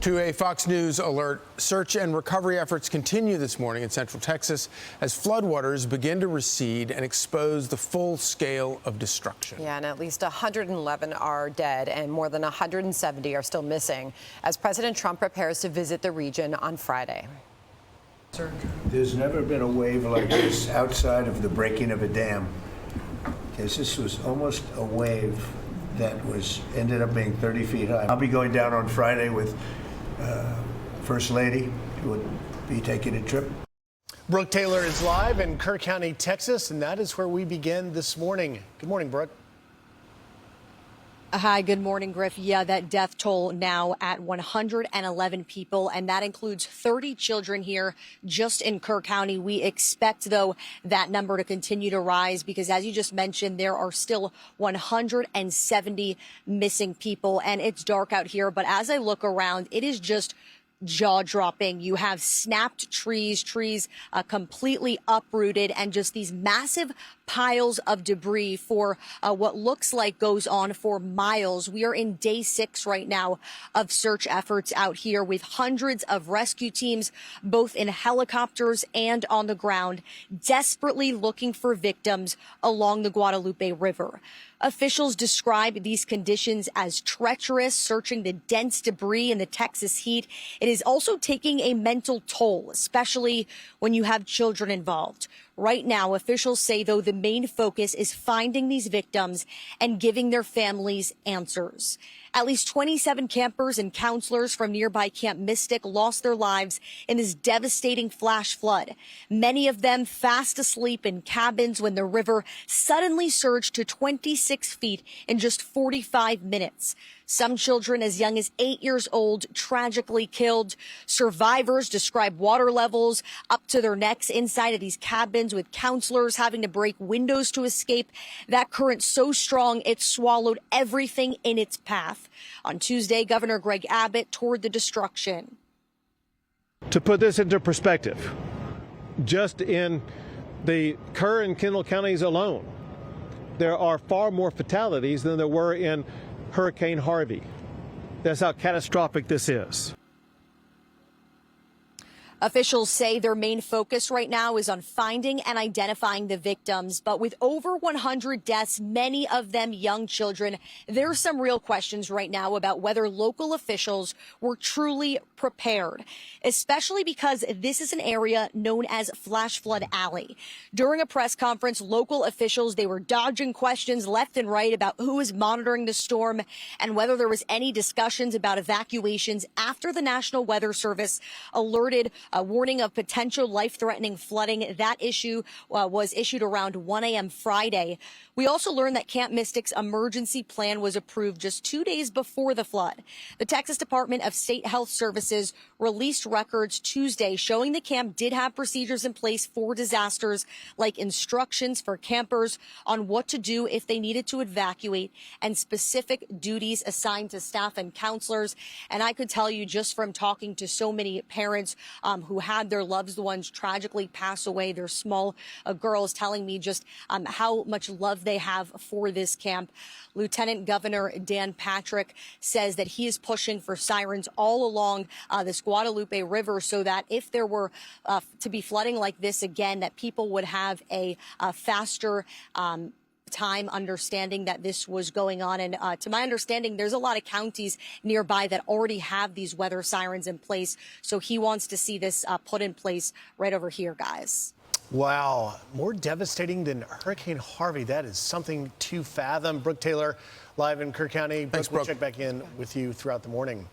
To a Fox News alert, search and recovery efforts continue this morning in Central Texas as floodwaters begin to recede and expose the full scale of destruction. Yeah, and at least 111 are dead and more than 170 are still missing as President Trump prepares to visit the region on Friday. There's never been a wave like this outside of the breaking of a dam, because this was almost a wave that ended up being 30 feet high. I'll be going down on Friday with First Lady, who would be taking a trip. Brooke Taylor is live in Kerr County, Texas, and that is where we begin this morning. Good morning, Brooke. Hi, good morning, Griff. Yeah, that death toll now at 111 people, and that includes 30 children here just in Kerr County. We expect, though, that number to continue to rise because, as you just mentioned, there are still 170 missing people, and it's dark out here. But as I look around, it is just jaw-dropping. You have snapped trees completely uprooted, and just these massive piles of debris for what looks like goes on for miles. We are in day 6 right now of search efforts out here with hundreds of rescue teams, both in helicopters and on the ground, desperately looking for victims along the Guadalupe River. Officials describe these conditions as treacherous, searching the dense debris in the Texas heat. It is also taking a mental toll, especially when you have children involved. Right now, officials say, though, the main focus is finding these victims and giving their families answers. At least 27 campers and counselors from nearby Camp Mystic lost their lives in this devastating flash flood. Many of them fast asleep in cabins when the river suddenly surged to 26 feet in just 45 minutes. Some children as young as 8 years old tragically killed. Survivors describe water levels up to their necks inside of these cabins, with counselors having to break windows to escape. That current so strong it swallowed everything in its path. On Tuesday, Governor Greg Abbott toured the destruction. To put this into perspective, just in the Kerr and Kendall counties alone, there are far more fatalities than there were in Hurricane Harvey. That's how catastrophic this is. Officials say their main focus right now is on finding and identifying the victims. But with over 100 deaths, many of them young children, there are some real questions right now about whether local officials were truly prepared, especially because this is an area known as Flash Flood Alley. During a press conference, local officials, they were dodging questions left and right about who is monitoring the storm and whether there was any discussions about evacuations after the National Weather Service alerted a warning of potential life-threatening flooding. That issue was issued around 1 a.m. Friday. We also learned that Camp Mystic's emergency plan was approved just 2 days before the flood. The Texas Department of State Health Services released records Tuesday showing the camp did have procedures in place for disasters, like instructions for campers on what to do if they needed to evacuate and specific duties assigned to staff and counselors. And I could tell you, just from talking to so many parents who had their loved ones tragically pass away, their small girls, telling me just how much love they have for this camp. Lieutenant Governor Dan Patrick says that he is pushing for sirens all along this Guadalupe River so that if there were to be flooding like this again, that people would have a faster time understanding that this was going on. And to my understanding, there's a lot of counties nearby that already have these weather sirens in place. So he wants to see this put in place right over here, guys. Wow, more devastating than Hurricane Harvey. That is something to fathom. Brooke Taylor, live in Kerr County. Thanks, Brooke, we'll Brooke. check back in with you throughout the morning.